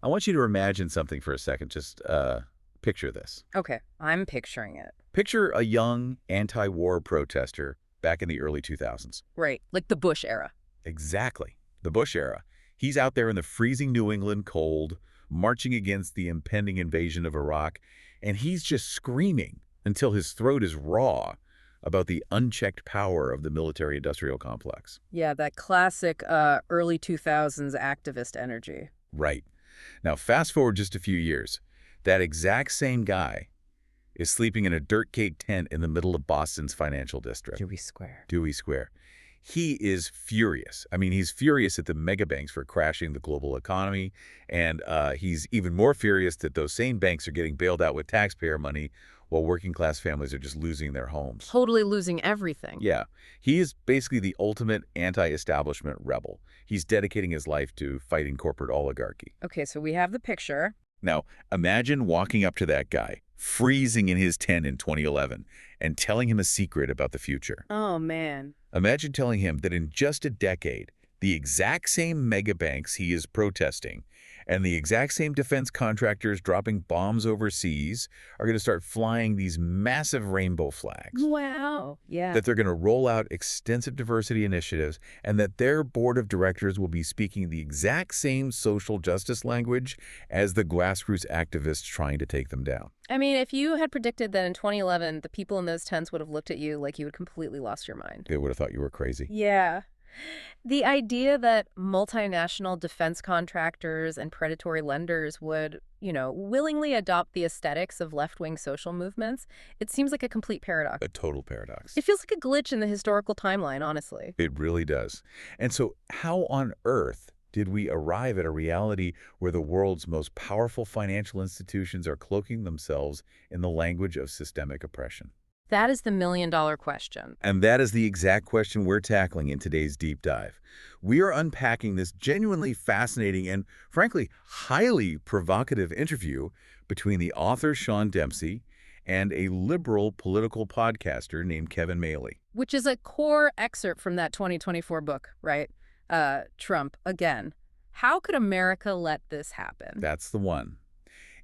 I want you to imagine something for a second. Just picture this. Okay, I'm picturing it. Picture a young anti-war protester back in the early 2000s. Right, like the Bush era. Exactly. The Bush era. He's out there in the freezing New England cold, marching against the impending invasion of Iraq, and he's just screaming until his throat is raw about the unchecked power of the military-industrial complex. Yeah, that classic early 2000s activist energy. Right. Now, fast forward just a few years. That exact same guy is sleeping in a dirt-caked tent in the middle of Boston's financial district. Dewey Square. Dewey Square. He is furious. I mean, he's furious at the megabanks for crashing the global economy, and he's even more furious that those same banks are getting bailed out with taxpayer money while working-class families are just losing their homes. Totally losing everything. Yeah. He is basically the ultimate anti-establishment rebel. He's dedicating his life to fighting corporate oligarchy. Okay, so we have the picture. Now, imagine walking up to that guy, freezing in his tent in 2011, and telling him a secret about the future. Oh, man. Imagine telling him that in just a decade, the exact same megabanks he is protesting and the exact same defense contractors dropping bombs overseas are going to start flying these massive rainbow flags. Wow. Yeah. That they're going to roll out extensive diversity initiatives, and that their board of directors will be speaking the exact same social justice language as the grassroots activists trying to take them down. I mean, if you had predicted that in 2011, the people in those tents would have looked at you like you had completely lost your mind. They would have thought you were crazy. Yeah. The idea that multinational defense contractors and predatory lenders would, willingly adopt the aesthetics of left-wing social movements, it seems like a complete paradox. A total paradox. It feels like a glitch in the historical timeline, honestly. It really does. And so how on earth did we arrive at a reality where the world's most powerful financial institutions are cloaking themselves in the language of systemic oppression? That is the million-dollar question. And that is the exact question we're tackling in today's deep dive. We are unpacking this genuinely fascinating and, frankly, highly provocative interview between the author Sean Dempsey and a liberal political podcaster named Kevin Maley. Which is a core excerpt from that 2024 book, right? Trump, again. How could America let this happen? That's the one.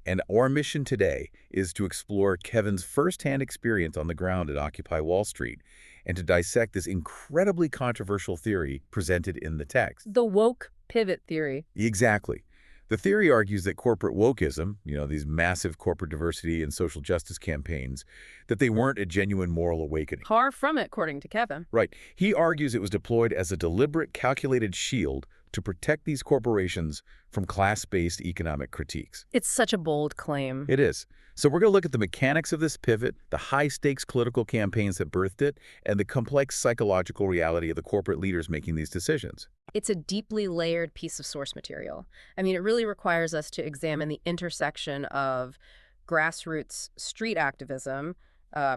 And our mission today is to explore Kevin's firsthand experience on the ground at Occupy Wall Street and to dissect this incredibly controversial theory presented in the text. The woke pivot theory. Exactly. The theory argues that corporate wokeism, these massive corporate diversity and social justice campaigns, that they weren't a genuine moral awakening. Far from it, according to Kevin. Right. He argues it was deployed as a deliberate, calculated shield to protect these corporations from class-based economic critiques. It's such a bold claim. It is. So we're going to look at the mechanics of this pivot, the high-stakes political campaigns that birthed it, and the complex psychological reality of the corporate leaders making these decisions. It's a deeply layered piece of source material. I mean, it really requires us to examine the intersection of grassroots street activism,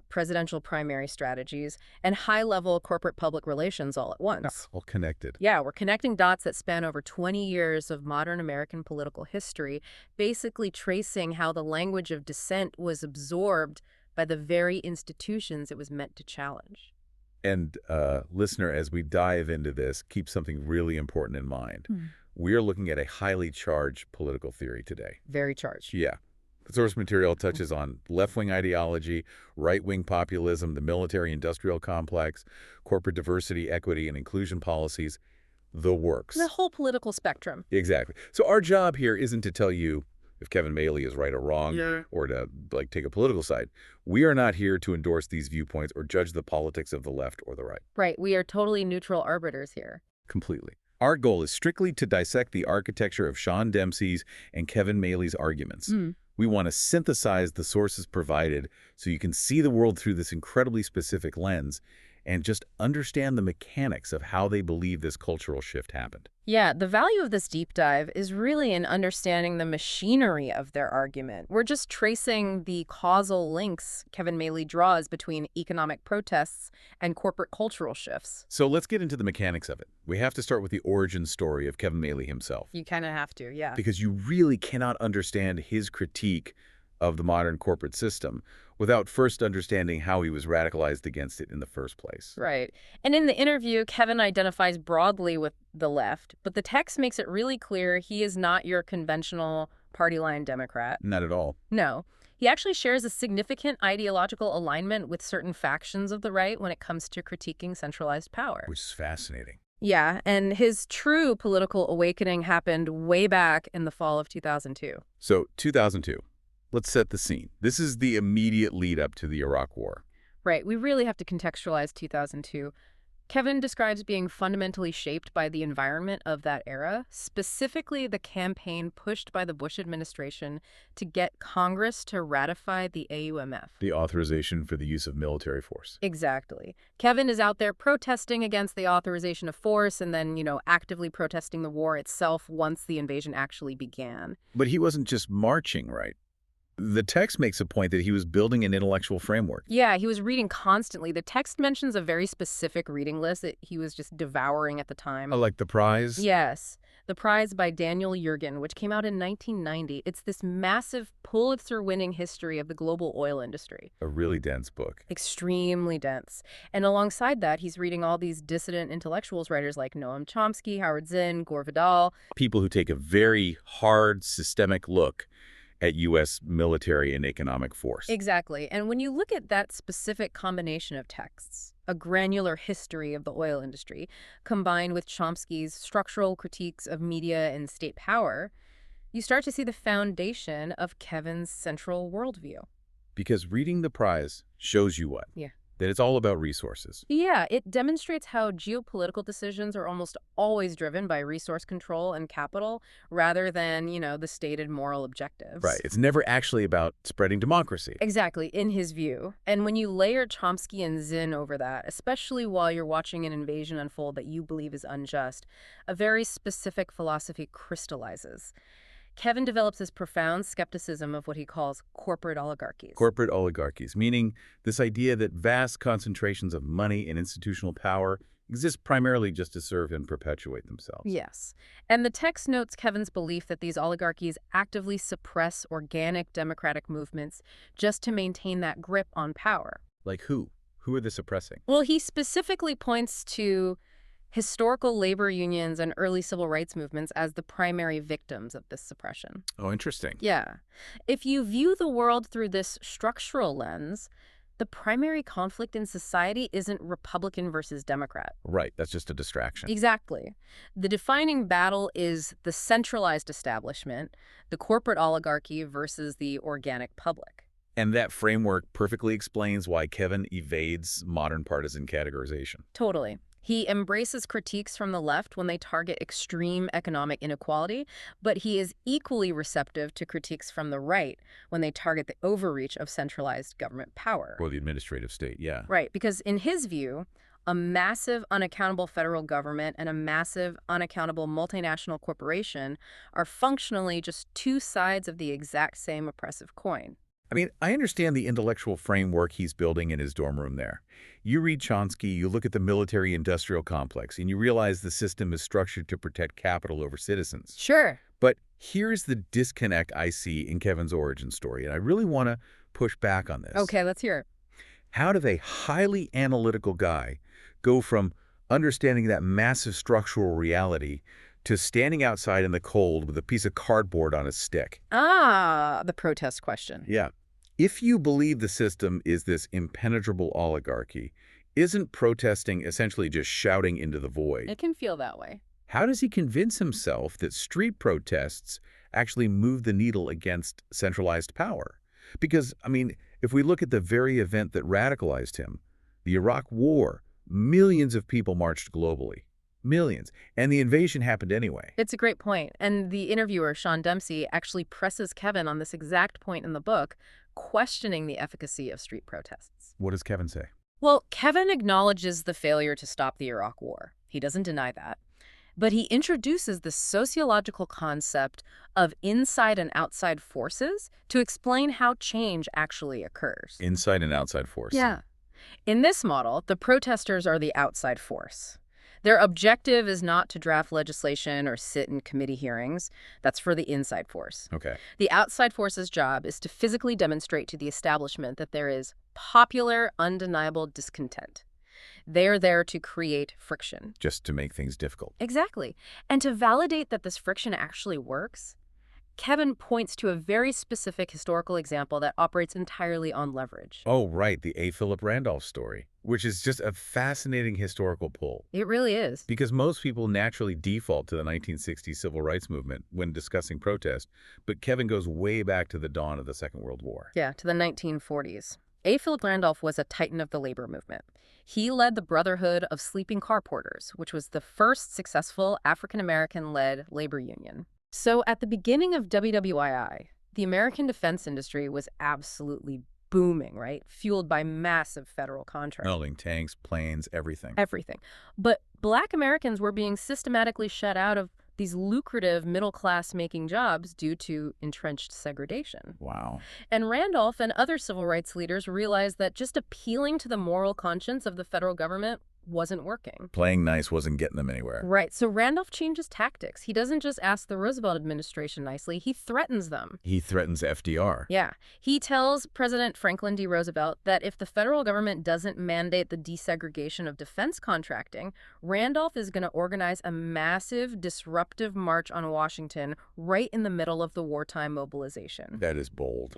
presidential primary strategies, and high-level corporate public relations all at once. All connected. Yeah, we're connecting dots that span over 20 years of modern American political history, basically tracing how the language of dissent was absorbed by the very institutions it was meant to challenge. And listener, as we dive into this, keep something really important in mind. We are looking at a highly charged political theory today. Very charged. Yeah. The source material touches on left-wing ideology, right-wing populism, the military-industrial complex, corporate diversity, equity, and inclusion policies, the works. The whole political spectrum. Exactly. So our job here isn't to tell you if Kevin Maley is right or wrong, or to take a political side. We are not here to endorse these viewpoints or judge the politics of the left or the right. Right. We are totally neutral arbiters here. Completely. Our goal is strictly to dissect the architecture of Sean Dempsey's and Kevin Maley's arguments. We want to synthesize the sources provided so you can see the world through this incredibly specific lens and just understand the mechanics of how they believe this cultural shift happened. Yeah, the value of this deep dive is really in understanding the machinery of their argument. We're just tracing the causal links Kevin Maley draws between economic protests and corporate cultural shifts. So let's get into the mechanics of it. We have to start with the origin story of Kevin Maley himself. You kind of have to, yeah. Because you really cannot understand his critique of the modern corporate system without first understanding how he was radicalized against it in the first place. Right. And in the interview, Kevin identifies broadly with the left, but the text makes it really clear he is not your conventional party line Democrat. Not at all. No. He actually shares a significant ideological alignment with certain factions of the right when it comes to critiquing centralized power. Which is fascinating. Yeah, and his true political awakening happened way back in the fall of 2002. So, 2002. Let's set the scene. This is the immediate lead up to the Iraq War. Right, we really have to contextualize 2002. Kevin describes being fundamentally shaped by the environment of that era, specifically the campaign pushed by the Bush administration to get Congress to ratify the AUMF. The authorization for the use of military force. Exactly. Kevin is out there protesting against the authorization of force and then, actively protesting the war itself once the invasion actually began. But he wasn't just marching, right? The text makes a point that he was building an intellectual framework. Yeah, he was reading constantly. The text mentions a very specific reading list that he was just devouring at the time. Oh, like The Prize? Yes. The Prize by Daniel Yergin, which came out in 1990. It's this massive Pulitzer-winning history of the global oil industry. A really dense book. Extremely dense. And alongside that, he's reading all these dissident intellectuals, writers like Noam Chomsky, Howard Zinn, Gore Vidal. People who take a very hard, systemic look at U.S. military and economic force. Exactly. And when you look at that specific combination of texts, a granular history of the oil industry, combined with Chomsky's structural critiques of media and state power, you start to see the foundation of Kevin's central worldview. Because reading The Prize shows you what? Yeah. That it's all about resources. Yeah, it demonstrates how geopolitical decisions are almost always driven by resource control and capital rather than, the stated moral objectives. Right. It's never actually about spreading democracy. Exactly, in his view. And when you layer Chomsky and Zinn over that, especially while you're watching an invasion unfold that you believe is unjust, a very specific philosophy crystallizes. Kevin develops this profound skepticism of what he calls corporate oligarchies. Corporate oligarchies, meaning this idea that vast concentrations of money and institutional power exist primarily just to serve and perpetuate themselves. Yes. And the text notes Kevin's belief that these oligarchies actively suppress organic democratic movements just to maintain that grip on power. Like who? Who are they suppressing? Well, he specifically points to historical labor unions and early civil rights movements as the primary victims of this suppression. Oh, interesting. Yeah. If you view the world through this structural lens, the primary conflict in society isn't Republican versus Democrat. Right. That's just a distraction. Exactly. The defining battle is the centralized establishment, the corporate oligarchy versus the organic public. And that framework perfectly explains why Kevin evades modern partisan categorization. Totally. He embraces critiques from the left when they target extreme economic inequality, but he is equally receptive to critiques from the right when they target the overreach of centralized government power. Or the administrative state, yeah. Right, because in his view, a massive unaccountable federal government and a massive unaccountable multinational corporation are functionally just two sides of the exact same oppressive coin. I mean, I understand the intellectual framework he's building in his dorm room there. You read Chomsky, you look at the military-industrial complex, and you realize the system is structured to protect capital over citizens. Sure. But here's the disconnect I see in Kevin's origin story, and I really want to push back on this. Okay, let's hear it. How did a highly analytical guy go from understanding that massive structural reality to standing outside in the cold with a piece of cardboard on a stick? Ah, the protest question. Yeah. If you believe the system is this impenetrable oligarchy, isn't protesting essentially just shouting into the void? It can feel that way. How does he convince himself that street protests actually move the needle against centralized power? Because, I mean, if we look at the very event that radicalized him, the Iraq War, millions of people marched globally. Millions. And the invasion happened anyway. It's a great point. And the interviewer, Sean Dempsey, actually presses Kevin on this exact point in the book, questioning the efficacy of street protests. What does Kevin say? Well, Kevin acknowledges the failure to stop the Iraq War. He doesn't deny that. But he introduces the sociological concept of inside and outside forces to explain how change actually occurs. Inside and outside force. Yeah. In this model, the protesters are the outside force. Their objective is not to draft legislation or sit in committee hearings. That's for the inside force. Okay. The outside force's job is to physically demonstrate to the establishment that there is popular, undeniable discontent. They're there to create friction. Just to make things difficult. Exactly. And to validate that this friction actually works, Kevin points to a very specific historical example that operates entirely on leverage. Oh, right, the A. Philip Randolph story, which is just a fascinating historical pull. It really is. Because most people naturally default to the 1960s civil rights movement when discussing protest, but Kevin goes way back to the dawn of the Second World War. Yeah, to the 1940s. A. Philip Randolph was a titan of the labor movement. He led the Brotherhood of Sleeping Car Porters, which was the first successful African-American-led labor union. So at the beginning of WWII, the American defense industry was absolutely booming, right? Fueled by massive federal contracts. Building tanks, planes, everything. Everything. But Black Americans were being systematically shut out of these lucrative middle-class making jobs due to entrenched segregation. Wow. And Randolph and other civil rights leaders realized that just appealing to the moral conscience of the federal government wasn't working. Playing nice wasn't getting them anywhere. Right. So Randolph changes tactics. He doesn't just ask the Roosevelt administration nicely, he threatens them. He threatens FDR. Yeah. He tells President Franklin D. Roosevelt that if the federal government doesn't mandate the desegregation of defense contracting, Randolph is going to organize a massive disruptive march on Washington right in the middle of the wartime mobilization. That is bold.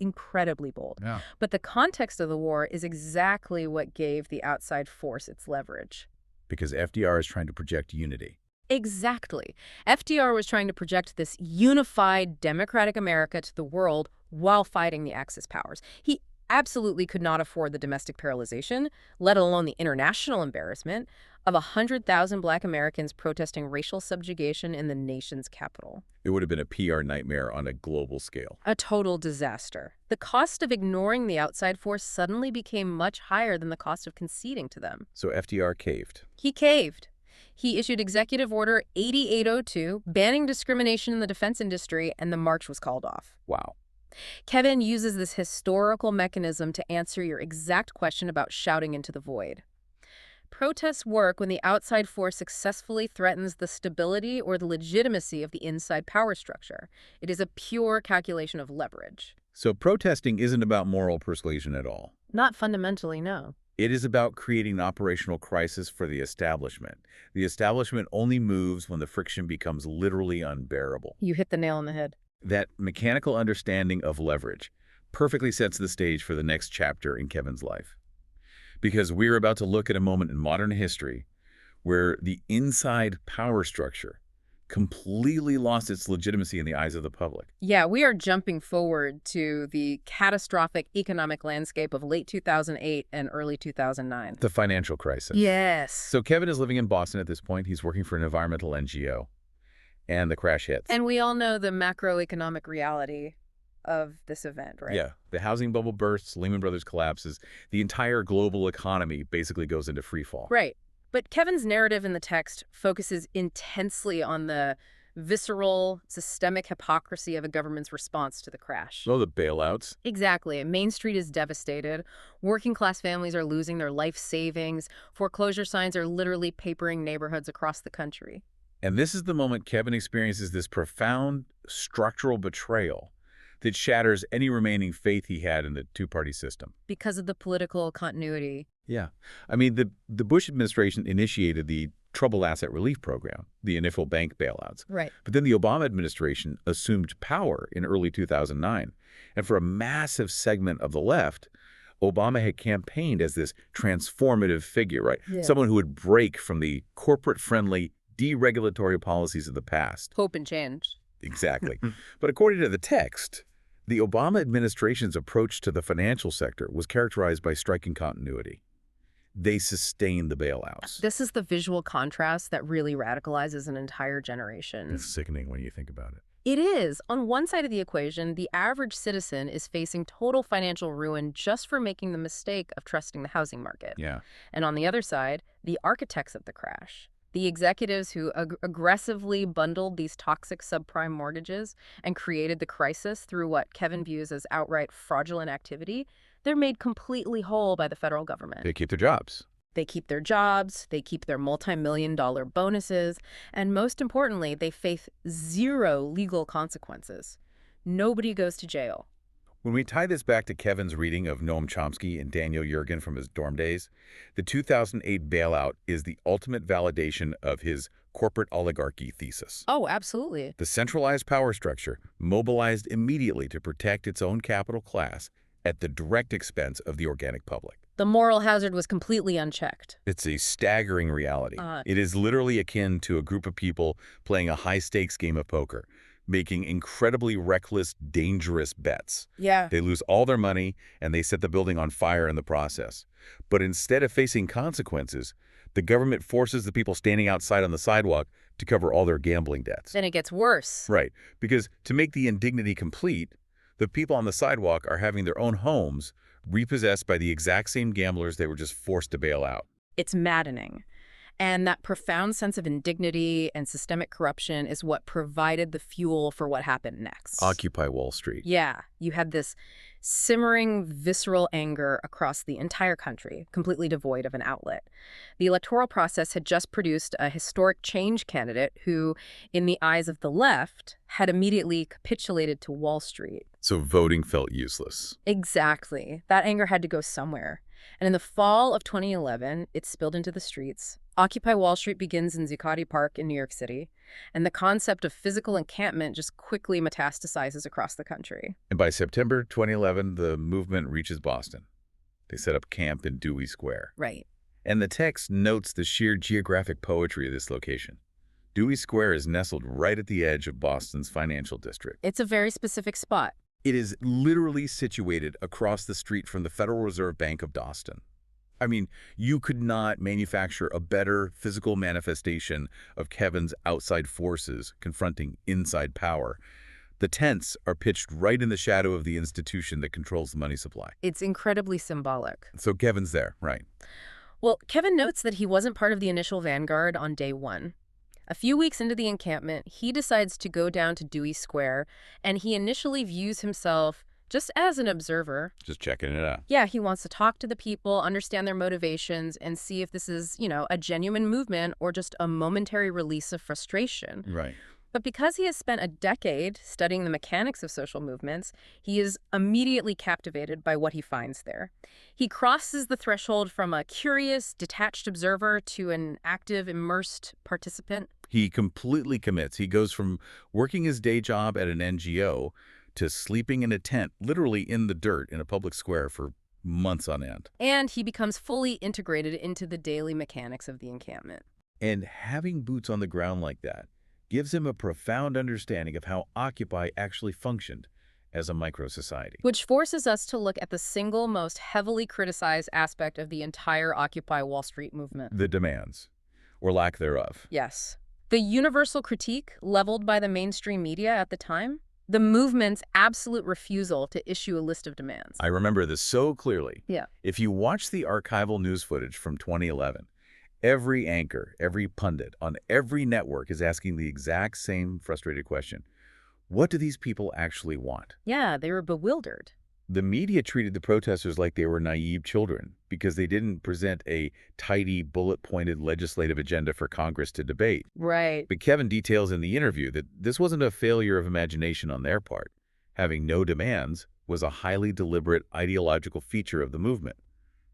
Incredibly bold. Yeah. But the context of the war is exactly what gave the outside force its leverage. Because FDR is trying to project unity. Exactly. FDR was trying to project this unified democratic America to the world while fighting the Axis powers. He absolutely could not afford the domestic paralyzation, let alone the international embarrassment, of 100,000 Black Americans protesting racial subjugation in the nation's capital. It would have been a PR nightmare on a global scale. A total disaster. The cost of ignoring the outside force suddenly became much higher than the cost of conceding to them. So FDR caved. He caved. He issued Executive Order 8802, banning discrimination in the defense industry, and the march was called off. Wow. Kevin uses this historical mechanism to answer your exact question about shouting into the void. Protests work when the outside force successfully threatens the stability or the legitimacy of the inside power structure. It is a pure calculation of leverage. So protesting isn't about moral persuasion at all. Not fundamentally, no. It is about creating an operational crisis for the establishment. The establishment only moves when the friction becomes literally unbearable. You hit the nail on the head. That mechanical understanding of leverage perfectly sets the stage for the next chapter in Kevin's life. Because we're about to look at a moment in modern history where the inside power structure completely lost its legitimacy in the eyes of the public. Yeah, we are jumping forward to the catastrophic economic landscape of late 2008 and early 2009. The financial crisis. Yes. So Kevin is living in Boston at this point. He's working for an environmental NGO. And the crash hits. And we all know the macroeconomic reality of this event, right? Yeah. The housing bubble bursts, Lehman Brothers collapses. The entire global economy basically goes into free fall. Right. But Kevin's narrative in the text focuses intensely on the visceral, systemic hypocrisy of a government's response to the crash. Oh, the bailouts. Exactly. Main Street is devastated. Working-class families are losing their life savings. Foreclosure signs are literally papering neighborhoods across the country. And this is the moment Kevin experiences this profound structural betrayal that shatters any remaining faith he had in the two-party system. Because of the political continuity. Yeah. I mean, the Bush administration initiated the Troubled Asset Relief Program, the initial bank bailouts. Right. But then the Obama administration assumed power in early 2009. And for a massive segment of the left, Obama had campaigned as this transformative figure, right? Yeah. Someone who would break from the corporate-friendly, deregulatory policies of the past. Hope and change. Exactly. But according to the text, the Obama administration's approach to the financial sector was characterized by striking continuity. They sustained the bailouts. This is the visual contrast that really radicalizes an entire generation. It's sickening when you think about it. It is. On one side of the equation, the average citizen is facing total financial ruin just for making the mistake of trusting the housing market. Yeah. And on the other side, the architects of the crash, the executives who aggressively bundled these toxic subprime mortgages and created the crisis through what Kevin views as outright fraudulent activity, they're made completely whole by the federal government. They keep their jobs. They keep their jobs, they keep their multi-million-dollar bonuses, and most importantly, they face zero legal consequences. Nobody goes to jail. When we tie this back to Kevin's reading of Noam Chomsky and Daniel Yergin from his dorm days, the 2008 bailout is the ultimate validation of his corporate oligarchy thesis. Oh, absolutely. The centralized power structure mobilized immediately to protect its own capital class at the direct expense of the organic public. The moral hazard was completely unchecked. It's a staggering reality. It is literally akin to a group of people playing a high-stakes game of poker, making incredibly reckless, dangerous bets. Yeah. They lose all their money, and they set the building on fire in the process. But instead of facing consequences, the government forces the people standing outside on the sidewalk to cover all their gambling debts. Then it gets worse. Right, because to make the indignity complete, the people on the sidewalk are having their own homes repossessed by the exact same gamblers they were just forced to bail out. It's maddening. And that profound sense of indignity and systemic corruption is what provided the fuel for what happened next. Occupy Wall Street. Yeah, you had this simmering, visceral anger across the entire country, completely devoid of an outlet. The electoral process had just produced a historic change candidate who, in the eyes of the left, had immediately capitulated to Wall Street. So voting felt useless. Exactly. That anger had to go somewhere. And in the fall of 2011, it spilled into the streets. Occupy Wall Street begins in Zuccotti Park in New York City, and the concept of physical encampment just quickly metastasizes across the country. And by September 2011, the movement reaches Boston. They set up camp in Dewey Square. Right. And the text notes the sheer geographic poetry of this location. Dewey Square is nestled right at the edge of Boston's financial district. It's a very specific spot. It is literally situated across the street from the Federal Reserve Bank of Boston. I mean, you could not manufacture a better physical manifestation of Kevin's outside forces confronting inside power. The tents are pitched right in the shadow of the institution that controls the money supply. It's incredibly symbolic. So Kevin's there, right? Well, Kevin notes that he wasn't part of the initial vanguard on day one. A few weeks into the encampment, he decides to go down to Dewey Square, and he initially views himself just as an observer. Just checking it out. Yeah, he wants to talk to the people, understand their motivations, and see if this is, a genuine movement or just a momentary release of frustration. Right. But because he has spent a decade studying the mechanics of social movements, he is immediately captivated by what he finds there. He crosses the threshold from a curious, detached observer to an active, immersed participant. He completely commits. He goes from working his day job at an NGO to sleeping in a tent, literally in the dirt in a public square for months on end. And he becomes fully integrated into the daily mechanics of the encampment. And having boots on the ground like that gives him a profound understanding of how Occupy actually functioned as a micro-society. Which forces us to look at the single most heavily criticized aspect of the entire Occupy Wall Street movement. The demands, or lack thereof. Yes. The universal critique leveled by the mainstream media at the time, the movement's absolute refusal to issue a list of demands. I remember this so clearly. Yeah. If you watch the archival news footage from 2011, every anchor, every pundit on every network is asking the exact same frustrated question. What do these people actually want? Yeah, they were bewildered. The media treated the protesters like they were naive children because they didn't present a tidy, bullet-pointed legislative agenda for Congress to debate. Right. But Kevin details in the interview that this wasn't a failure of imagination on their part. Having no demands was a highly deliberate ideological feature of the movement,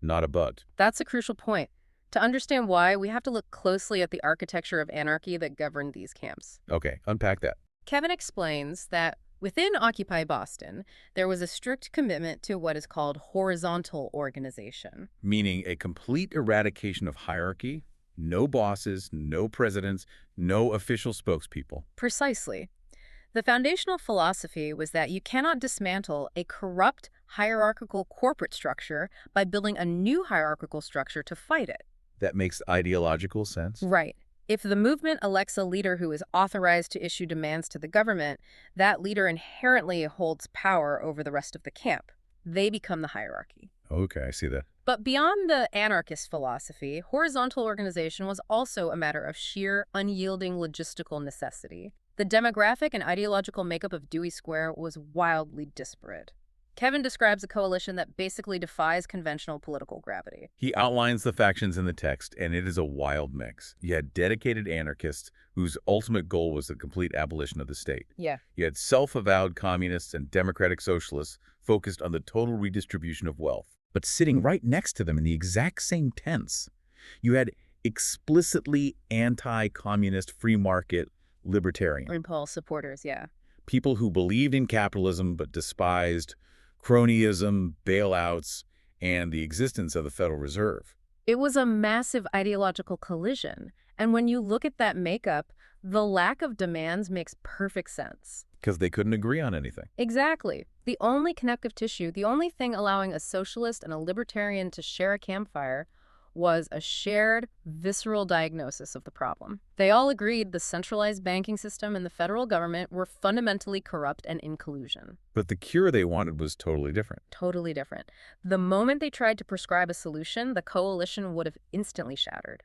not a bug. That's a crucial point. To understand why, we have to look closely at the architecture of anarchy that governed these camps. Okay, unpack that. Kevin explains that within Occupy Boston, there was a strict commitment to what is called horizontal organization. Meaning a complete eradication of hierarchy, no bosses, no presidents, no official spokespeople. Precisely. The foundational philosophy was that you cannot dismantle a corrupt hierarchical corporate structure by building a new hierarchical structure to fight it. That makes ideological sense. Right. If the movement elects a leader who is authorized to issue demands to the government, that leader inherently holds power over the rest of the camp. They become the hierarchy. Okay, I see that. But beyond the anarchist philosophy, horizontal organization was also a matter of sheer, unyielding logistical necessity. The demographic and ideological makeup of Dewey Square was wildly disparate. Kevin describes a coalition that basically defies conventional political gravity. He outlines the factions in the text, and it is a wild mix. You had dedicated anarchists whose ultimate goal was the complete abolition of the state. Yeah. You had self-avowed communists and democratic socialists focused on the total redistribution of wealth. But sitting right next to them in the exact same tents, you had explicitly anti-communist free market libertarian. Impulse supporters, yeah. People who believed in capitalism but despised cronyism, bailouts, and the existence of the Federal Reserve. It was a massive ideological collision. And when you look at that makeup, the lack of demands makes perfect sense. Because they couldn't agree on anything. Exactly. The only connective tissue, the only thing allowing a socialist and a libertarian to share a campfire was a shared, visceral diagnosis of the problem. They all agreed the centralized banking system and the federal government were fundamentally corrupt and in collusion. But the cure they wanted was totally different. Totally different. The moment they tried to prescribe a solution, the coalition would have instantly shattered.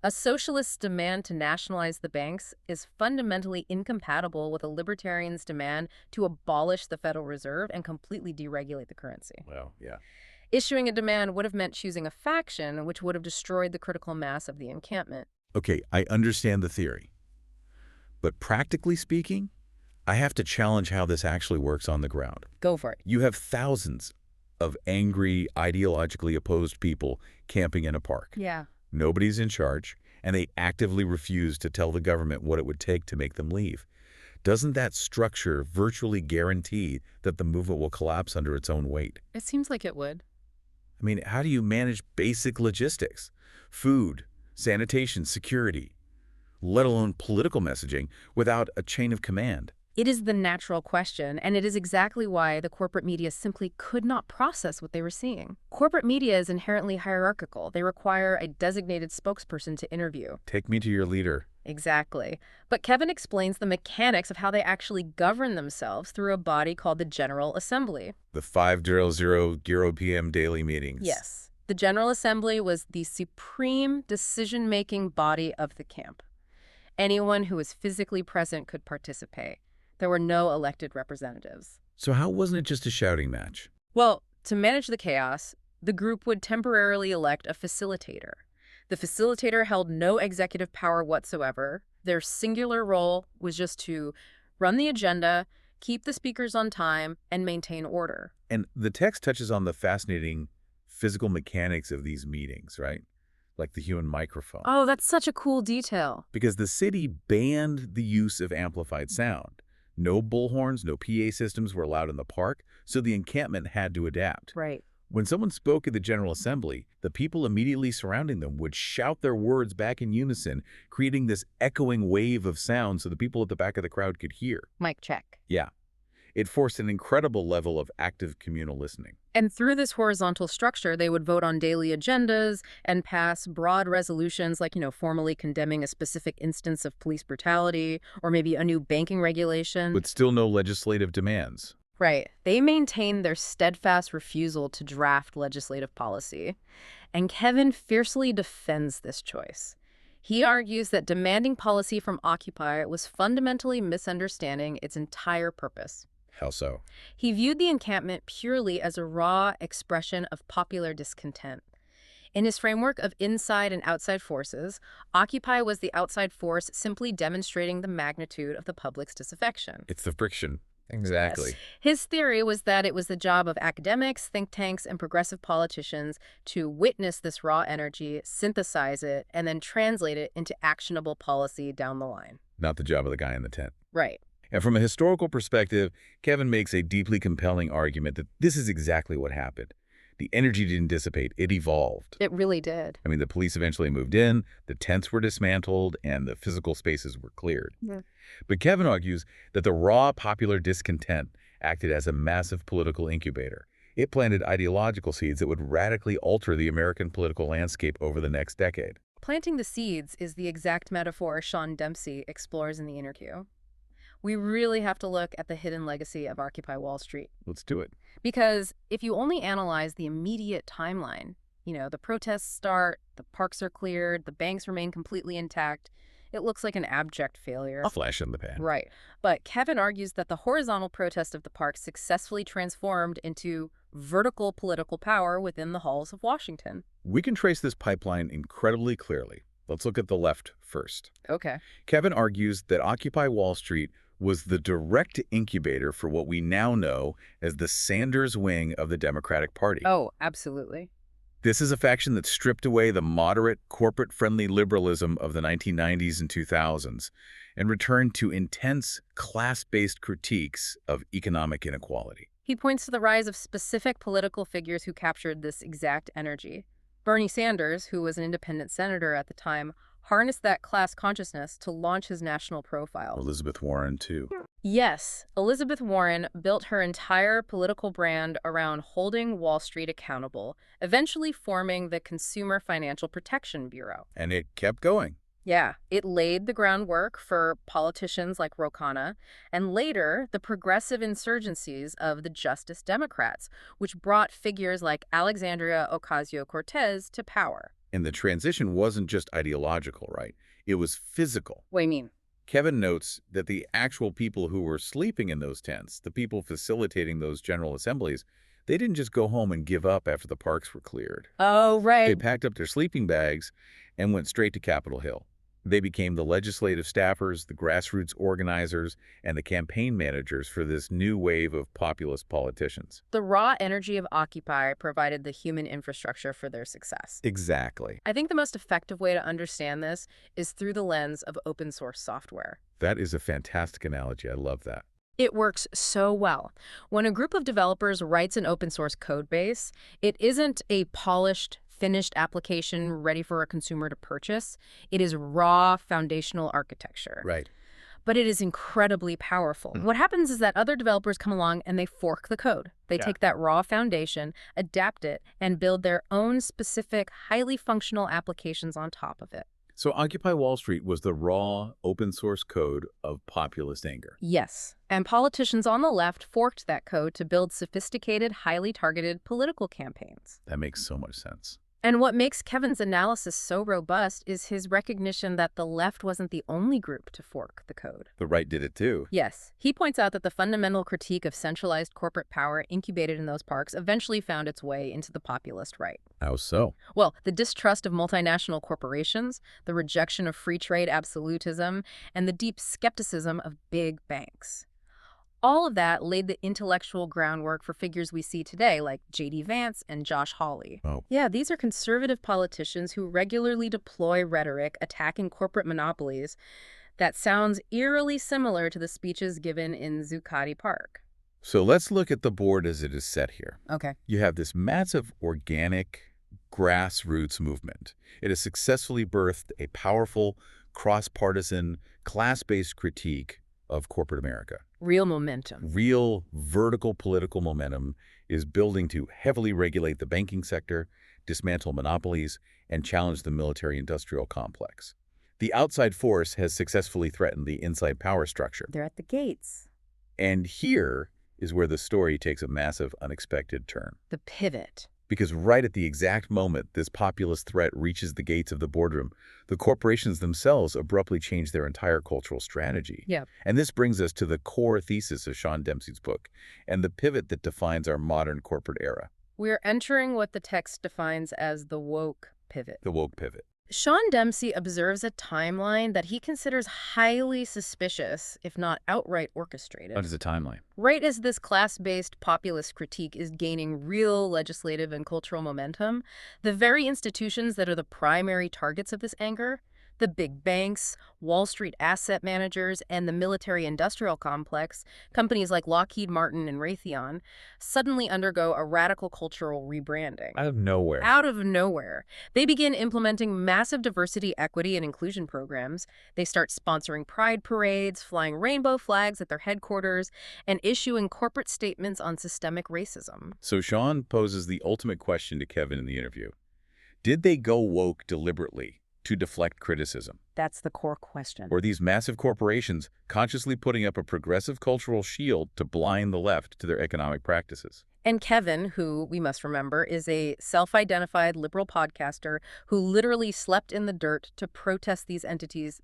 A socialist's demand to nationalize the banks is fundamentally incompatible with a libertarian's demand to abolish the Federal Reserve and completely deregulate the currency. Well, yeah. Issuing a demand would have meant choosing a faction, which would have destroyed the critical mass of the encampment. Okay, I understand the theory. But practically speaking, I have to challenge how this actually works on the ground. Go for it. You have thousands of angry, ideologically opposed people camping in a park. Yeah. Nobody's in charge, and they actively refuse to tell the government what it would take to make them leave. Doesn't that structure virtually guarantee that the movement will collapse under its own weight? It seems like it would. I mean, how do you manage basic logistics? Food, sanitation, security, let alone political messaging, without a chain of command? It is the natural question, and it is exactly why the corporate media simply could not process what they were seeing. Corporate media is inherently hierarchical. They require a designated spokesperson to interview. Take me to your leader. Exactly. But Kevin explains the mechanics of how they actually govern themselves through a body called the General Assembly. The 5:00 p.m. daily meetings. Yes. The General Assembly was the supreme decision-making body of the camp. Anyone who was physically present could participate. There were no elected representatives. So how wasn't it just a shouting match? Well, to manage the chaos, the group would temporarily elect a facilitator. The facilitator held no executive power whatsoever. Their singular role was just to run the agenda, keep the speakers on time, and maintain order. And the text touches on the fascinating physical mechanics of these meetings, right? Like the human microphone. Oh, that's such a cool detail. Because the city banned the use of amplified sound. No bullhorns, no PA systems were allowed in the park, so the encampment had to adapt. Right. When someone spoke at the General Assembly, the people immediately surrounding them would shout their words back in unison, creating this echoing wave of sound so the people at the back of the crowd could hear. Mic check. Yeah. It forced an incredible level of active communal listening. And through this horizontal structure, they would vote on daily agendas and pass broad resolutions like, formally condemning a specific instance of police brutality or maybe a new banking regulation. But still no legislative demands. Right. They maintained their steadfast refusal to draft legislative policy. And Kevin fiercely defends this choice. He argues that demanding policy from Occupy was fundamentally misunderstanding its entire purpose. How so? He viewed the encampment purely as a raw expression of popular discontent. In his framework of inside and outside forces, Occupy was the outside force simply demonstrating the magnitude of the public's disaffection. It's the friction. Exactly. Yes. His theory was that it was the job of academics, think tanks, and progressive politicians to witness this raw energy, synthesize it, and then translate it into actionable policy down the line. Not the job of the guy in the tent. Right. And from a historical perspective, Kevin makes a deeply compelling argument that this is exactly what happened. The energy didn't dissipate, it evolved. It really did. I mean, the police eventually moved in, the tents were dismantled, and the physical spaces were cleared. Yeah. But Kevin argues that the raw popular discontent acted as a massive political incubator. It planted ideological seeds that would radically alter the American political landscape over the next decade. Planting the seeds is the exact metaphor Sean Dempsey explores in the interview. We really have to look at the hidden legacy of Occupy Wall Street. Let's do it. Because if you only analyze the immediate timeline, the protests start, the parks are cleared, the banks remain completely intact, It looks like an abject failure. A flash in the pan. Right. But Kevin argues that the horizontal protest of the park successfully transformed into vertical political power within the halls of Washington. We can trace this pipeline incredibly clearly. Let's look at the left first. Okay. Kevin argues that Occupy Wall Street was the direct incubator for what we now know as the Sanders wing of the Democratic Party. Oh, absolutely. This is a faction that stripped away the moderate, corporate-friendly liberalism of the 1990s and 2000s and returned to intense, class-based critiques of economic inequality. He points to the rise of specific political figures who captured this exact energy. Bernie Sanders, who was an independent senator at the time, harnessed that class consciousness to launch his national profile. Elizabeth Warren, too. Yes, Elizabeth Warren built her entire political brand around holding Wall Street accountable, eventually forming the Consumer Financial Protection Bureau. And it kept going. Yeah, it laid the groundwork for politicians like Ro Khanna, and later the progressive insurgencies of the Justice Democrats, which brought figures like Alexandria Ocasio-Cortez to power. And the transition wasn't just ideological, right? It was physical. What do you mean? Kevin notes that the actual people who were sleeping in those tents, the people facilitating those general assemblies, they didn't just go home and give up after the parks were cleared. Oh, right. They packed up their sleeping bags and went straight to Capitol Hill. They became the legislative staffers, the grassroots organizers, and the campaign managers for this new wave of populist politicians. The raw energy of Occupy provided the human infrastructure for their success. Exactly. I think the most effective way to understand this is through the lens of open source software. That is a fantastic analogy. I love that. It works so well. When a group of developers writes an open source code base, it isn't a polished, finished application ready for a consumer to purchase. It is raw foundational architecture. Right. But it is incredibly powerful. What happens is that other developers come along and they fork the code. They take that raw foundation, adapt it, and build their own specific, highly functional applications on top of it. So Occupy Wall Street was the raw, open-source code of populist anger. Yes. And politicians on the left forked that code to build sophisticated, highly targeted political campaigns. That makes so much sense. And what makes Kevin's analysis so robust is his recognition that the left wasn't the only group to fork the code. The right did it too. Yes. He points out that the fundamental critique of centralized corporate power incubated in those parks eventually found its way into the populist right. How so? Well, the distrust of multinational corporations, the rejection of free trade absolutism, and the deep skepticism of big banks. All of that laid the intellectual groundwork for figures we see today, like J.D. Vance and Josh Hawley. Oh. Yeah, these are conservative politicians who regularly deploy rhetoric attacking corporate monopolies that sounds eerily similar to the speeches given in Zuccotti Park. So let's look at the board as it is set here. Okay. You have this massive organic grassroots movement. It has successfully birthed a powerful, cross-partisan, class-based critique of corporate America. Real momentum. Real vertical political momentum is building to heavily regulate the banking sector, dismantle monopolies, and challenge the military-industrial complex. The outside force has successfully threatened the inside power structure. They're at the gates. And here is where the story takes a massive, unexpected turn. The pivot. Because right at the exact moment this populist threat reaches the gates of the boardroom, the corporations themselves abruptly change their entire cultural strategy. Yeah. And this brings us to the core thesis of Sean Dempsey's book and the pivot that defines our modern corporate era. We're entering what the text defines as the woke pivot. The woke pivot. Sean Dempsey observes a timeline that he considers highly suspicious, if not outright orchestrated. What is the timeline? Right as this class-based populist critique is gaining real legislative and cultural momentum, the very institutions that are the primary targets of this anger, the big banks, Wall Street asset managers, and the military-industrial complex, companies like Lockheed Martin and Raytheon, suddenly undergo a radical cultural rebranding. Out of nowhere. Out of nowhere. They begin implementing massive diversity, equity, and inclusion programs. They start sponsoring pride parades, flying rainbow flags at their headquarters, and issuing corporate statements on systemic racism. So Sean poses the ultimate question to Kevin in the interview. Did they go woke deliberately to deflect criticism? That's the core question. Or these massive corporations consciously putting up a progressive cultural shield to blind the left to their economic practices? And Kevin, who we must remember is a self-identified liberal podcaster who literally slept in the dirt to protest these entities'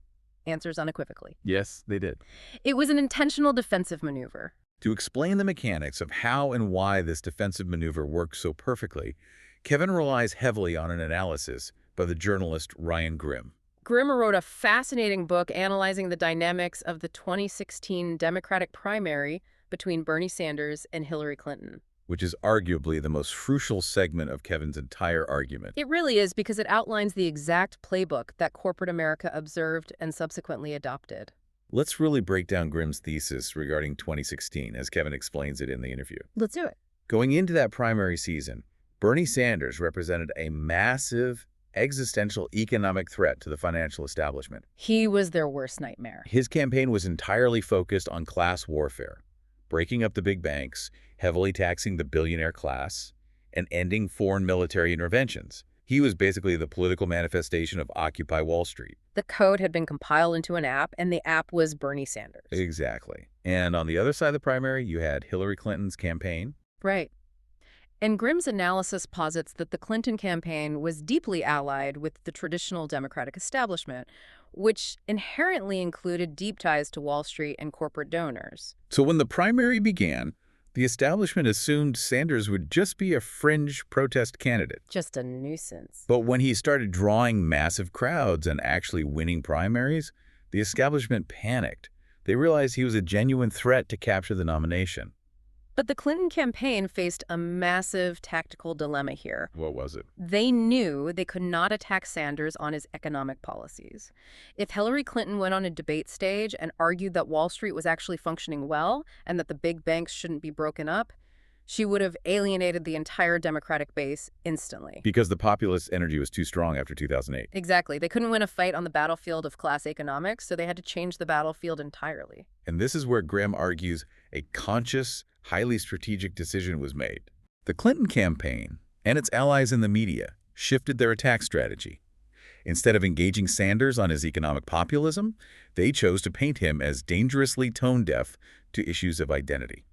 answers unequivocally. Yes, they did. It was an intentional defensive maneuver. To explain the mechanics of how and why this defensive maneuver works so perfectly, Kevin relies heavily on an analysis by the journalist Ryan Grim. Grim wrote a fascinating book analyzing the dynamics of the 2016 Democratic primary between Bernie Sanders and Hillary Clinton. Which is arguably the most crucial segment of Kevin's entire argument. It really is, because it outlines the exact playbook that corporate America observed and subsequently adopted. Let's really break down Grim's thesis regarding 2016, as Kevin explains it in the interview. Let's do it. Going into that primary season, Bernie Sanders represented a massive existential economic threat to the financial establishment. He was their worst nightmare. His campaign was entirely focused on class warfare, breaking up the big banks, heavily taxing the billionaire class, and ending foreign military interventions. He was basically the political manifestation of Occupy Wall Street. The code had been compiled into an app, and the app was Bernie Sanders. Exactly. And on the other side of the primary, you had Hillary Clinton's campaign. Right. And Grim's analysis posits that the Clinton campaign was deeply allied with the traditional Democratic establishment, which inherently included deep ties to Wall Street and corporate donors. So when the primary began, the establishment assumed Sanders would just be a fringe protest candidate. Just a nuisance. But when he started drawing massive crowds and actually winning primaries, the establishment panicked. They realized he was a genuine threat to capture the nomination. But the Clinton campaign faced a massive tactical dilemma here. What was it? They knew they could not attack Sanders on his economic policies. If Hillary Clinton went on a debate stage and argued that Wall Street was actually functioning well and that the big banks shouldn't be broken up, she would have alienated the entire Democratic base instantly. Because the populist energy was too strong after 2008. Exactly. They couldn't win a fight on the battlefield of class economics, so they had to change the battlefield entirely. And this is where Grim argues a conscious, highly strategic decision was made. The Clinton campaign and its allies in the media shifted their attack strategy. Instead of engaging Sanders on his economic populism, they chose to paint him as dangerously tone-deaf to issues of identity.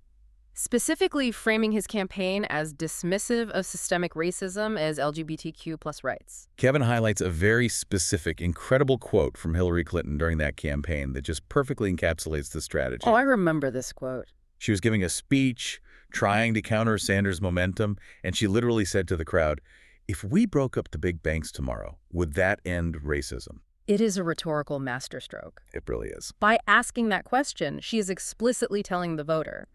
Specifically framing his campaign as dismissive of systemic racism as LGBTQ+ rights. Kevin highlights a very specific, incredible quote from Hillary Clinton during that campaign that just perfectly encapsulates the strategy. Oh, I remember this quote. She was giving a speech, trying to counter Sanders' momentum, and she literally said to the crowd, "If we broke up the big banks tomorrow, would that end racism?" It is a rhetorical masterstroke. It really is. By asking that question, she is explicitly telling the voter,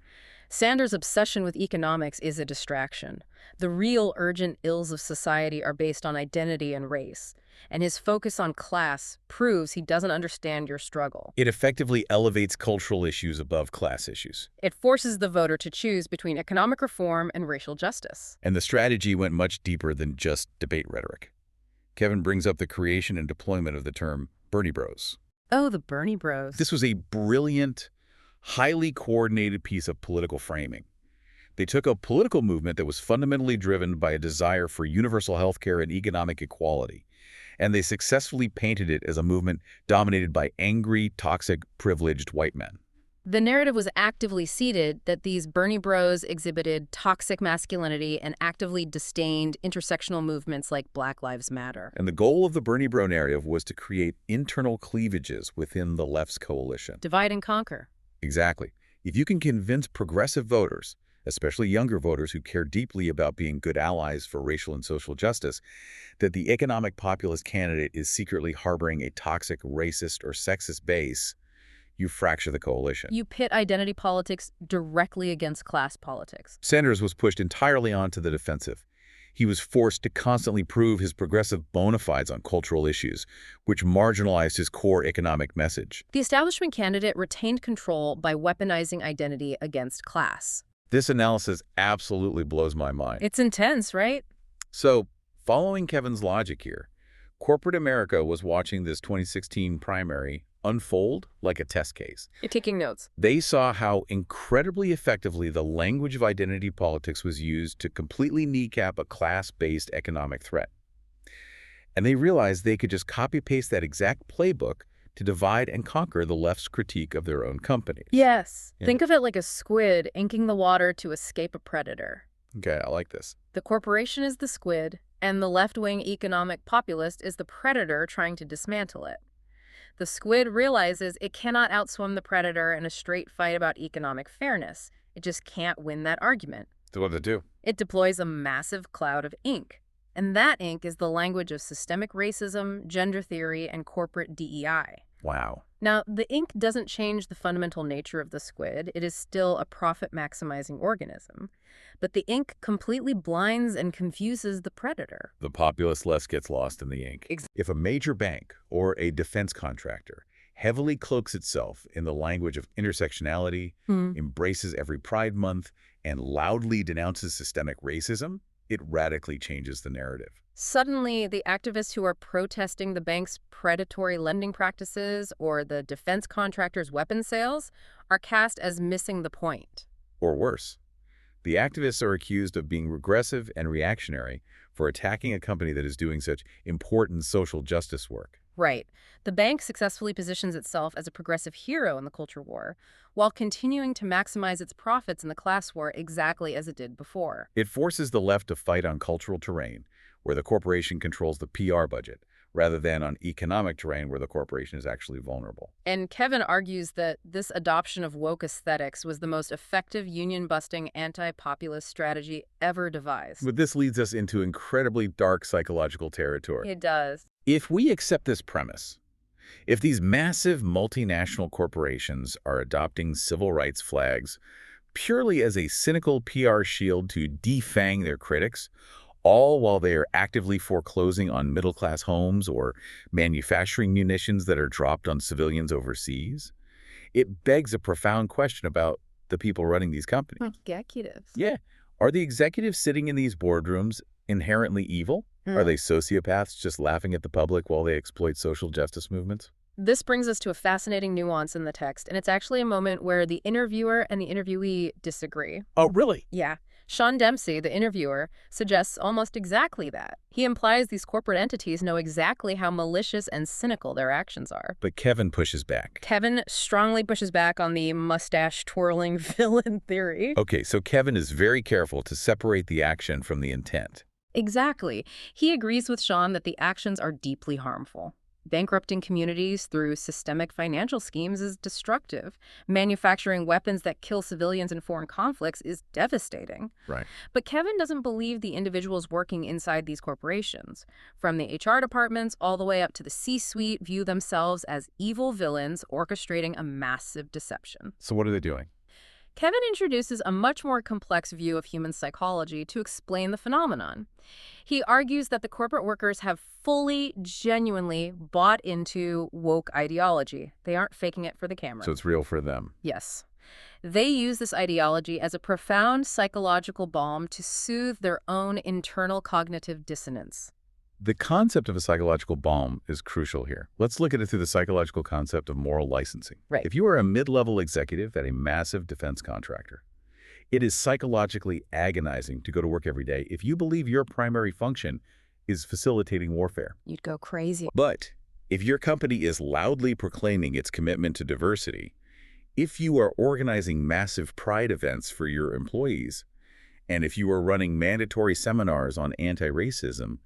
Sanders' obsession with economics is a distraction. The real urgent ills of society are based on identity and race, and his focus on class proves he doesn't understand your struggle. It effectively elevates cultural issues above class issues. It forces the voter to choose between economic reform and racial justice. And the strategy went much deeper than just debate rhetoric. Kevin brings up the creation and deployment of the term Bernie Bros. Oh, the Bernie Bros. This was a brilliant, highly coordinated piece of political framing. They took a political movement that was fundamentally driven by a desire for universal health care and economic equality, and they successfully painted it as a movement dominated by angry, toxic, privileged white men. The narrative was actively seeded that these Bernie Bros exhibited toxic masculinity and actively disdained intersectional movements like Black Lives Matter. And the goal of the Bernie Bro narrative was to create internal cleavages within the left's coalition. Divide and conquer. Exactly. If you can convince progressive voters, especially younger voters who care deeply about being good allies for racial and social justice, that the economic populist candidate is secretly harboring a toxic, racist, or sexist base, you fracture the coalition. You pit identity politics directly against class politics. Sanders was pushed entirely onto the defensive. He was forced to constantly prove his progressive bona fides on cultural issues, which marginalized his core economic message. The establishment candidate retained control by weaponizing identity against class. This analysis absolutely blows my mind. It's intense, right? So, following Kevin's logic here, corporate America was watching this 2016 primary unfold like a test case. You're taking notes. They saw how incredibly effectively the language of identity politics was used to completely kneecap a class-based economic threat. And they realized they could just copy-paste that exact playbook to divide and conquer the left's critique of their own companies. Yes. Yeah. Think of it like a squid inking the water to escape a predator. Okay, I like this. The corporation is the squid, and the left-wing economic populist is the predator trying to dismantle it. The squid realizes it cannot outswim the predator in a straight fight about economic fairness. It just can't win that argument. So what does it do? It deploys a massive cloud of ink. And that ink is the language of systemic racism, gender theory, and corporate DEI. Wow. Now, the ink doesn't change the fundamental nature of the squid. It is still a profit-maximizing organism. But the ink completely blinds and confuses the predator. The populace less gets lost in the ink. If a major bank or a defense contractor heavily cloaks itself in the language of intersectionality, embraces every Pride Month, and loudly denounces systemic racism, it radically changes the narrative. Suddenly, the activists who are protesting the bank's predatory lending practices or the defense contractor's weapon sales are cast as missing the point. Or worse, the activists are accused of being regressive and reactionary for attacking a company that is doing such important social justice work. Right. The bank successfully positions itself as a progressive hero in the culture war, while continuing to maximize its profits in the class war exactly as it did before. It forces the left to fight on cultural terrain, where the corporation controls the PR budget, rather than on economic terrain where the corporation is actually vulnerable. And Kevin argues that this adoption of woke aesthetics was the most effective union-busting anti-populist strategy ever devised. But this leads us into incredibly dark psychological territory. It does. If we accept this premise, if these massive multinational corporations are adopting civil rights flags purely as a cynical PR shield to defang their critics, all while they are actively foreclosing on middle-class homes or manufacturing munitions that are dropped on civilians overseas, it begs a profound question about the people running these companies. Executives. Yeah. Are the executives sitting in these boardrooms inherently evil? Are they sociopaths just laughing at the public while they exploit social justice movements? This brings us to a fascinating nuance in the text, and it's actually a moment where the interviewer and the interviewee disagree. Oh, really? Yeah. Sean Dempsey, the interviewer, suggests almost exactly that. He implies these corporate entities know exactly how malicious and cynical their actions are. But Kevin pushes back. Kevin strongly pushes back on the mustache-twirling villain theory. Okay, so Kevin is very careful to separate the action from the intent. Exactly. He agrees with Sean that the actions are deeply harmful. Bankrupting communities through systemic financial schemes is destructive. Manufacturing weapons that kill civilians in foreign conflicts is devastating. Right. But Kevin doesn't believe the individuals working inside these corporations, from the HR departments all the way up to the C-suite, view themselves as evil villains orchestrating a massive deception. So what are they doing? Kevin introduces a much more complex view of human psychology to explain the phenomenon. He argues that the corporate workers have fully, genuinely bought into woke ideology. They aren't faking it for the camera. So it's real for them. Yes. They use this ideology as a profound psychological balm to soothe their own internal cognitive dissonance. The concept of a psychological balm is crucial here. Let's look at it through the psychological concept of moral licensing. Right. If you are a mid-level executive at a massive defense contractor, it is psychologically agonizing to go to work every day if you believe your primary function is facilitating warfare. You'd go crazy. But if your company is loudly proclaiming its commitment to diversity, if you are organizing massive pride events for your employees, and if you are running mandatory seminars on anti-racism,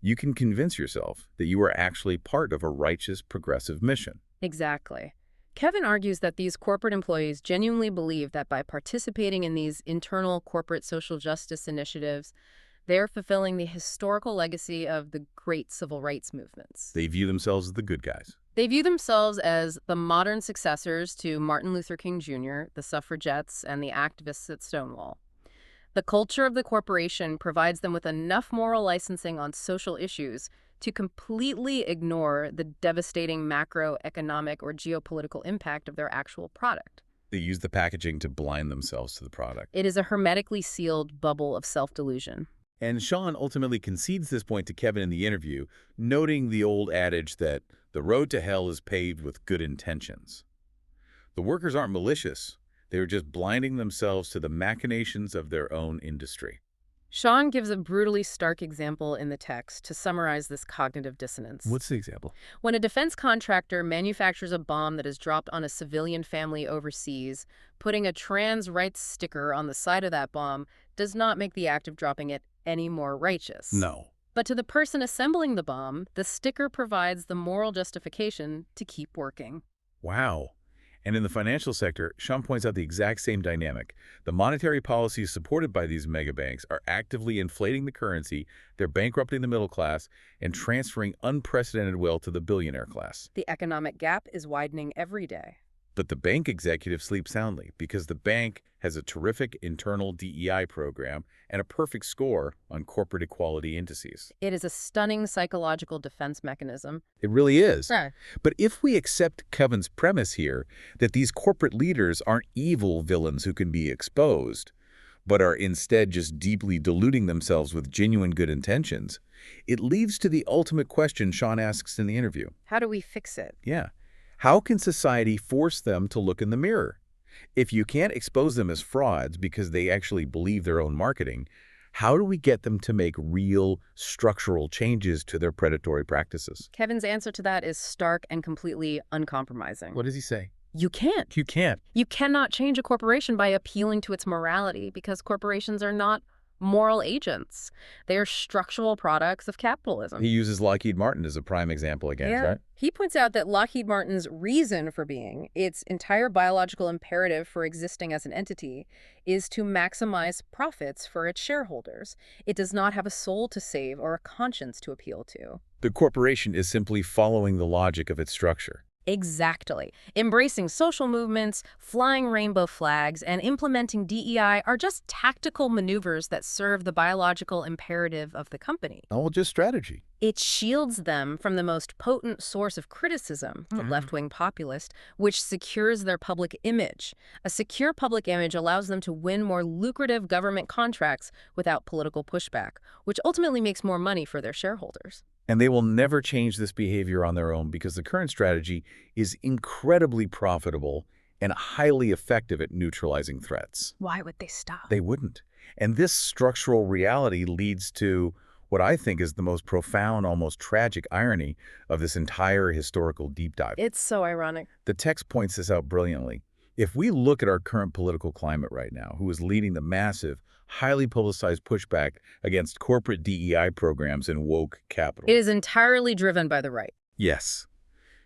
you can convince yourself that you are actually part of a righteous, progressive mission. Exactly. Kevin argues that these corporate employees genuinely believe that by participating in these internal corporate social justice initiatives, they're fulfilling the historical legacy of the great civil rights movements. They view themselves as the good guys. They view themselves as the modern successors to Martin Luther King Jr., the suffragettes, and the activists at Stonewall. The culture of the corporation provides them with enough moral licensing on social issues to completely ignore the devastating macroeconomic or geopolitical impact of their actual product. They use the packaging to blind themselves to the product. It is a hermetically sealed bubble of self-delusion. And Sean ultimately concedes this point to Kevin in the interview, noting the old adage that the road to hell is paved with good intentions. The workers aren't malicious. They are just blinding themselves to the machinations of their own industry. Sean gives a brutally stark example in the text to summarize this cognitive dissonance. What's the example? When a defense contractor manufactures a bomb that is dropped on a civilian family overseas, putting a trans rights sticker on the side of that bomb does not make the act of dropping it any more righteous. No. But to the person assembling the bomb, the sticker provides the moral justification to keep working. Wow. And in the financial sector, Sean points out the exact same dynamic. The monetary policies supported by these mega banks are actively inflating the currency, they're bankrupting the middle class, and transferring unprecedented wealth to the billionaire class. The economic gap is widening every day. But the bank executives sleep soundly because the bank has a terrific internal DEI program and a perfect score on corporate equality indices. It is a stunning psychological defense mechanism. It really is. Right. But if we accept Kevin's premise here that these corporate leaders aren't evil villains who can be exposed, but are instead just deeply deluding themselves with genuine good intentions, it leads to the ultimate question Sean asks in the interview. How do we fix it? Yeah. How can society force them to look in the mirror? If you can't expose them as frauds because they actually believe their own marketing, how do we get them to make real structural changes to their predatory practices? Kevin's answer to that is stark and completely uncompromising. What does he say? You can't. You can't. You cannot change a corporation by appealing to its morality because corporations are not moral agents. They are structural products of capitalism. He uses Lockheed Martin as a prime example again, right? He points out that Lockheed Martin's reason for being, its entire biological imperative for existing as an entity, is to maximize profits for its shareholders. It does not have a soul to save or a conscience to appeal to. The corporation is simply following the logic of its structure. Exactly. Embracing social movements, flying rainbow flags, and implementing DEI are just tactical maneuvers that serve the biological imperative of the company. Oh, just strategy. It shields them from the most potent source of criticism, the left-wing populist, which secures their public image. A secure public image allows them to win more lucrative government contracts without political pushback, which ultimately makes more money for their shareholders. And they will never change this behavior on their own because the current strategy is incredibly profitable and highly effective at neutralizing threats. Why would they stop? They wouldn't. And this structural reality leads to what I think is the most profound, almost tragic irony of this entire historical deep dive. It's so ironic. The text points this out brilliantly. If we look at our current political climate right now, who is leading the massive, highly publicized pushback against corporate DEI programs and woke capital. It is entirely driven by the right. Yes.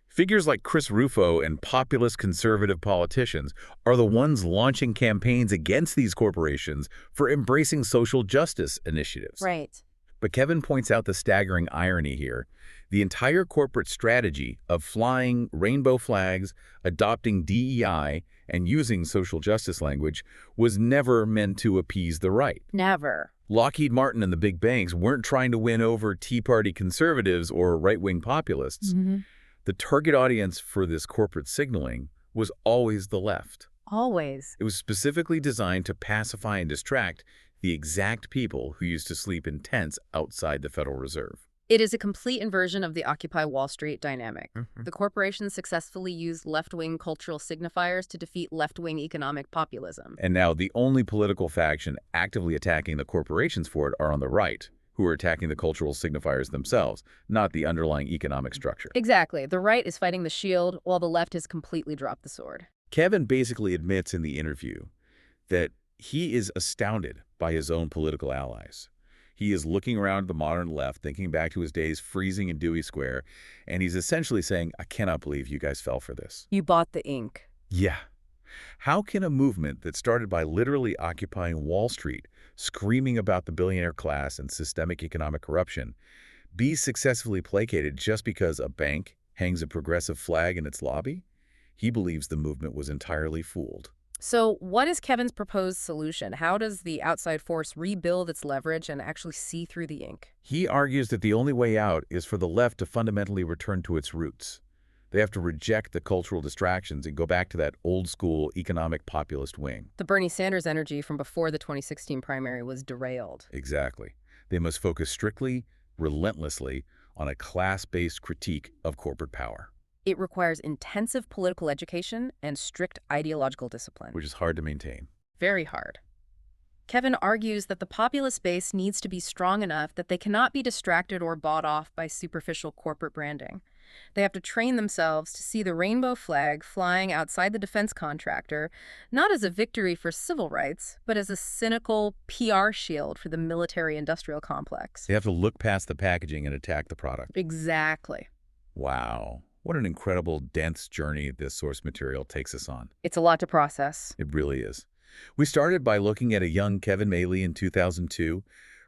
Figures like Chris Rufo and populist conservative politicians are the ones launching campaigns against these corporations for embracing social justice initiatives. Right. But Kevin points out the staggering irony here. The entire corporate strategy of flying rainbow flags, adopting DEI, and using social justice language was never meant to appease the right. Never. Lockheed Martin and the big banks weren't trying to win over Tea Party conservatives or right-wing populists. The target audience for this corporate signaling was always the left. Always. It was specifically designed to pacify and distract the exact people who used to sleep in tents outside the Federal Reserve. It is a complete inversion of the Occupy Wall Street dynamic. The corporations successfully used left-wing cultural signifiers to defeat left-wing economic populism. And now the only political faction actively attacking the corporations for it are on the right, who are attacking the cultural signifiers themselves, not the underlying economic structure. Exactly. The right is fighting the shield, while the left has completely dropped the sword. Kevin basically admits in the interview that he is astounded by his own political allies. He is looking around the modern left, thinking back to his days freezing in Dewey Square, and he's essentially saying, I cannot believe you guys fell for this. You bought the ink. Yeah. How can a movement that started by literally occupying Wall Street, screaming about the billionaire class and systemic economic corruption, be successfully placated just because a bank hangs a progressive flag in its lobby? He believes the movement was entirely fooled. So what is Kevin's proposed solution? How does the outside force rebuild its leverage and actually see through the ink? He argues that the only way out is for the left to fundamentally return to its roots. They have to reject the cultural distractions and go back to that old-school economic populist wing. The Bernie Sanders energy from before the 2016 primary was derailed. Exactly. They must focus strictly, relentlessly, on a class-based critique of corporate power. It requires intensive political education and strict ideological discipline. Which is hard to maintain. Very hard. Kevin argues that the populist base needs to be strong enough that they cannot be distracted or bought off by superficial corporate branding. They have to train themselves to see the rainbow flag flying outside the defense contractor, not as a victory for civil rights, but as a cynical PR shield for the military-industrial complex. They have to look past the packaging and attack the product. Exactly. Wow. What an incredible, dense journey this source material takes us on. It's a lot to process. It really is. We started by looking at a young Kevin Maley in 2002,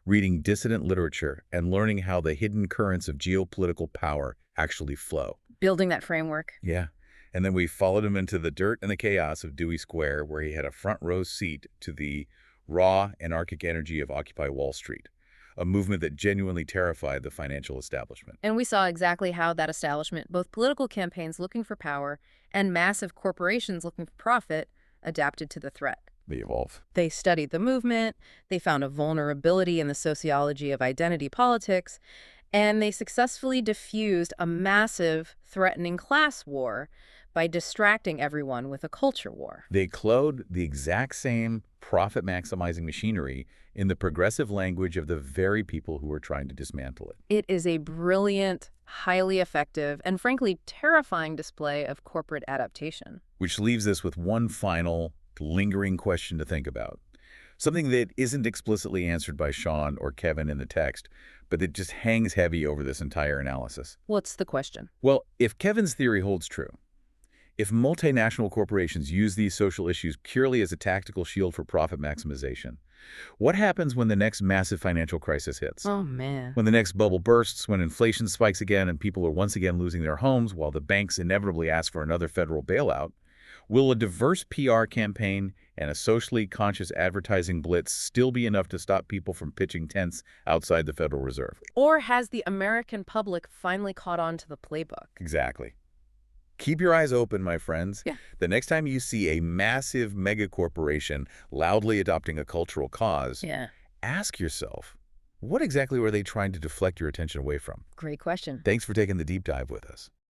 reading dissident literature and learning how the hidden currents of geopolitical power actually flow. Building that framework. Yeah. And then we followed him into the dirt and the chaos of Dewey Square, where he had a front row seat to the raw, anarchic energy of Occupy Wall Street, a movement that genuinely terrified the financial establishment. And we saw exactly how that establishment, both political campaigns looking for power and massive corporations looking for profit, adapted to the threat. They evolve. They studied the movement, they found a vulnerability in the sociology of identity politics, and they successfully diffused a massive, threatening class war by distracting everyone with a culture war. They clothed the exact same profit-maximizing machinery in the progressive language of the very people who were trying to dismantle it. It is a brilliant, highly effective, and frankly terrifying display of corporate adaptation. Which leaves us with one final, lingering question to think about. Something that isn't explicitly answered by Sean or Kevin in the text, but that just hangs heavy over this entire analysis. What's the question? Well, if Kevin's theory holds true, if multinational corporations use these social issues purely as a tactical shield for profit maximization, what happens when the next massive financial crisis hits? Oh, man. When the next bubble bursts, when inflation spikes again and people are once again losing their homes while the banks inevitably ask for another federal bailout, will a diverse PR campaign and a socially conscious advertising blitz still be enough to stop people from pitching tents outside the Federal Reserve? Or has the American public finally caught on to the playbook? Exactly. Keep your eyes open, my friends. Yeah. The next time you see a massive megacorporation loudly adopting a cultural cause, ask yourself, what exactly were they trying to deflect your attention away from? Great question. Thanks for taking the deep dive with us.